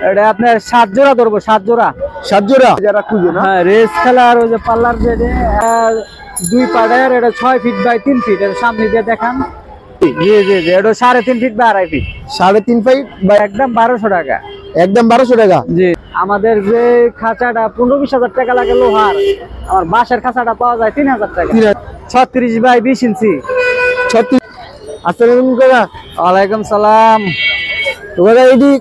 এটা আপনার 7 জোড়া ধরবো, 7 জোড়া। 7 জোড়া যারা খুঁজে না? হ্যাঁ, রেস খেলার ওই যে পাল্লার যেটা দুই পাড়ের, এটা 6 ফিট বাই 3 ফিট। এটা সামনে দিয়ে দেখান। জি জি জি, এটা 3.5 ফিট বা 2.5 ফিট। 3.5 ফিট বা একদম 1200 টাকা। একদম 1200 টাকা। জি, আমাদের যে খাঁচাটা 15-20 হাজার টাকা লাগে লোহার, আমার বাঁশের খাঁচাটা পাওয়া যায় 3000 টাকা। 36 বাই 20 ইঞ্চি। 36। আসসালামু আলাইকুম কাকা। ওয়ালাইকুম সালাম। তো কাকা এটি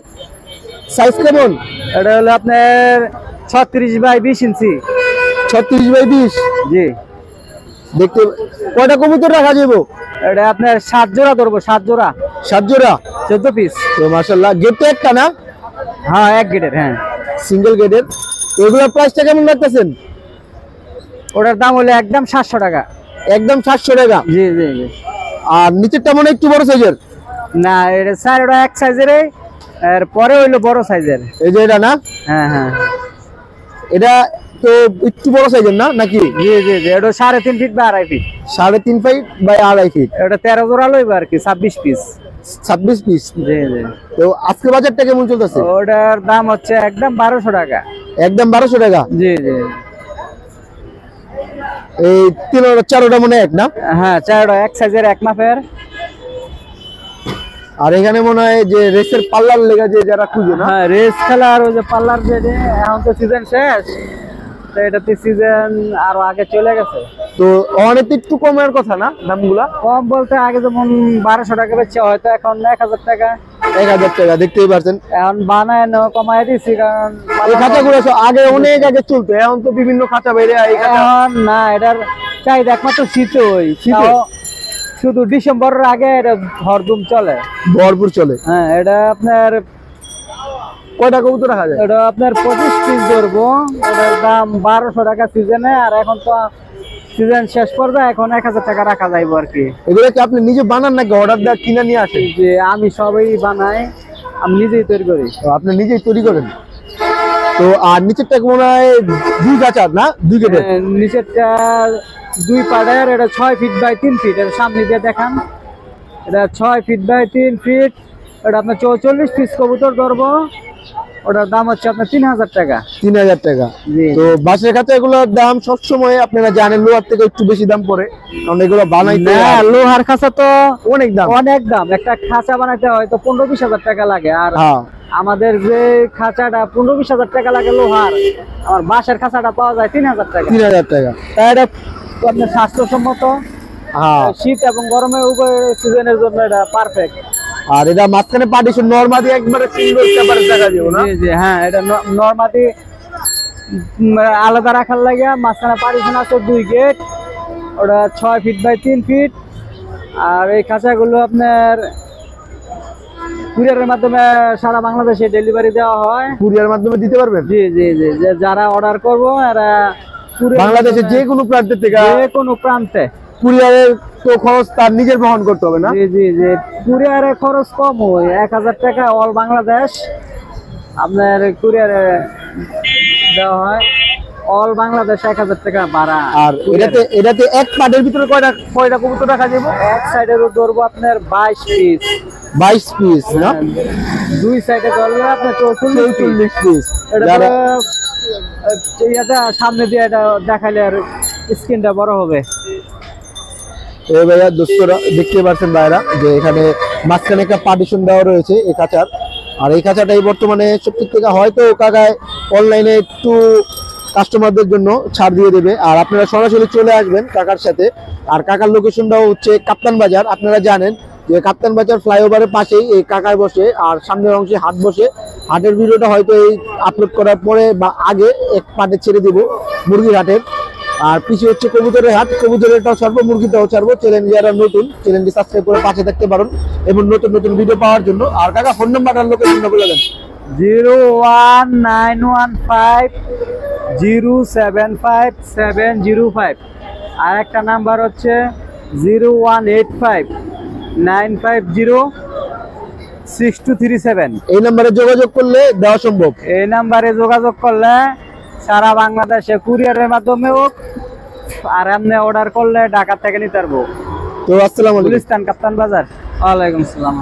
সাইজ কেমন? এটা হলো আপনার 36 বাই 20 ইঞ্চি। 36 বাই 20। জি। দেখতে কয়টা কবুতর রাখা যাবে? এটা আপনার 7 জোড়া ধরবো, 7 জোড়া। 7 জোড়া 14 পিস। তো মাশাআল্লাহ, গেট তো একটা না? হ্যাঁ, এক গেটের। হ্যাঁ, সিঙ্গেল গেটের। এগুলোর প্রাইসটা কেমন রাখতেছেন? ওটার দাম হলো একদম 700 টাকা। একদম 700 টাকা। জি জি জি। আর নিচেরটা মনে হয় একটু বড় সাইজের। না, এটা স্যার ওটা এক সাইজের, এর পরে হইলো বড় সাইজের। এই যে এটা না? হ্যাঁ হ্যাঁ। এটা তো একটু বড় সাইজের না নাকি? জি জি জি, এটা 3.5 ফিট বা 2.5 ফিট। 3.5 feet by 2.5 fit. এটা 13 জোড়া লইব আর কি, 26 পিস। 26 পিস। জি জি। তো আজকে বাজারটা কেমন চলতেছে? ওটার দাম হচ্ছে একদম 1200 টাকা। একদম 1200 টাকা। জি জি। এই তিনটা চারটা মনে এক না? হ্যাঁ, চারটা এক সাইজের, এক মাপের। আর এখানে মনে হয় যে রেসের পাল্লার লেগা যে যারা খুঁজে না? হ্যাঁ, রেস খেলার ওই যে পাল্লার যেটা, এখন তো সিজন শেষ, তো এটাতে সিজন আরো আগে চলে গেছে। তো অনেক একটু কমের কথা না দামগুলা? কম বলতে আগে যেমন 1200 টাকা বেচছে, হয়তো এখন 1000 টাকা। 1000 টাকা, দেখতেই পাচ্ছেন। এখন বানায় কমাই দিচ্ছি, কারণ এই খাঁচাগুলো আগে অনেক আগে চলতো, এখন তো বিভিন্ন খাঁচা বেড়ে এই খাঁচা। এখন না, এটার চাহিদা একমাত্র শীতই। তাও শুধু ডিসেম্বরের আগে এটা হরদম চলে, ভরপুর চলে। হ্যাঁ, এটা আপনার কয়টা কবুতর রাখা যায়? এটা আপনার 25 পিস ধরবো। এটার দাম 1200 টাকা সিজনে, আর এখন তো সিজন শেষ করবে, এখন 1000 টাকা রাখা যাইব আর কি। এগুলো কি আপনি নিজে বানান নাকি অর্ডার দেওয়া কিনে নিয়ে আসেন? যে আমি সবই বানাই, আমি নিজেই তৈরি করি। তো আপনি নিজেই তৈরি করেন? তো আর নিচেরটা মনে হয় 2 গাছার না, 2 গেটের? নিচেরটা 2 পাড়ের, এটা 6 ফিট বাই 3 ফিট। এটা সামনে দিয়ে দেখান। এটা 6 ফিট বাই 3 ফিট। এটা আপনার 44 পিস কবুতর ধরবো। ওটার দাম হচ্ছে আপনার 3000 টাকা। 3000 টাকা। জি। তো বাঁশের খাঁচা এগুলোর দাম সবসময় আপনারা জানেন লোহার থেকে একটু বেশি দাম পড়ে, কারণ এগুলো বানাইতে লোহার খাঁচা তো অনেক দাম। অনেক দাম। একটা খাঁচা বানাইতে হয়তো 15-20 হাজার টাকা লাগে, আর হ্যাঁ, আমাদের যে খাঁচাটা 15-20 হাজার টাকা লাগে লোহার, আমার বাঁশের খাঁচাটা পাওয়া যায় 3000 টাকা। 3000 টাকা। তাই এটা আপনার স্বাস্থ্যসম্মত, হ্যাঁ। শীত এবং গরমে উভয় সিজনের জন্য এটা পারফেক্ট। আর এটা মাঝখানে পার্টিশন নরমালি একবারে সিঙ্গেল সেপারেট দেখা যাবে না? জি জি, হ্যাঁ, এটা নরমালি আলাদা রাখার লাগে। মাঝখানে পার্টিশন আছে 2 গেট। ওটা 6 ফিট বাই 3 ফিট। আর এই খাঁচাগুলো আপনার কুরিয়ারের মাধ্যমে সারা বাংলাদেশে ডেলিভারি দেওয়া হয়। কুরিয়ার মাধ্যমে দিতে পারবেন? জি জি জি, যারা অর্ডার করবো এরা বাংলাদেশের যে কোনো প্রান্ত থেকে, যে কোনো প্রান্তে। কুরিয়ারের তো খরচ তার নিজের বহন করতে হবে না? জি জি জি, কুরিয়ারের খরচ কম হয়, 1000 টাকা অল বাংলাদেশ আপনার কুরিয়ারে দেওয়া হয়। অল বাংলাদেশ 1000 টাকা ভাড়া। আর এটাতে এক পাটের ভিতরে কয়টা কবুতর রাখা যাবে? এক সাইডে ধরবো আপনার 22 পিস। 22 পিস না? 2 সাইডে ধরলে আপনার 44 পিস। এটা সামনে দিয়ে এটা দেখালে আর স্ক্রিনটা বড় হবে। এই ভাইয়া দোস্তরা দেখতে পাচ্ছেন ভাইরা যে এখানে মাঝখানে একটা পার্টিশন দেওয়া রয়েছে এই খাঁচার। আর এই খাঁচাটাই বর্তমানে সবথেক থেকে হয়তো কাকায় অনলাইনে একটু কাস্টমারদের জন্য ছাড় দিয়ে দেবে, আর আপনারা সরাসরি চলে আসবেন কাকার সাথে। আর কাকার লোকেশনটাও হচ্ছে কাপ্তান বাজার। আপনারা জানেন যে কাপ্তান বাজার ফ্লাইওভারের পাশেই এই কাকায় বসে, আর সামনের অংশে হাট বসে। হাটের ভিডিওটা হয়তো এই আপলোড করার পরে বা আগে এক পাটে ছেড়ে দিব মুরগির হাটের। আর পিছিয়ে হচ্ছে কবুতরের হাট, কবুতরেরটাও ছাড়বো, মুরগিটাও ছাড়বো। চ্যানেল যারা নতুন, চ্যানেলটি সাবস্ক্রাইব করে পাশে থাকতে পারেন এবং নতুন নতুন ভিডিও পাওয়ার জন্য। আর কাকা ফোন নাম্বার আর লোকেশনটা বলে দেন। 01915075705। আর একটা নাম্বার হচ্ছে 01859506237। এই নাম্বারে যোগাযোগ করলে দেওয়া সম্ভব। এই নাম্বারে যোগাযোগ করলে সারা বাংলাদেশে কুরিয়ারের মাধ্যমে হোক, আর এমনি অর্ডার করলে ঢাকা থেকে নিতে পারবো। তো আসসালামু আলাইকুম। গুলিস্তান, কাপ্তান বাজার। ওয়ালাইকুম আসসালাম।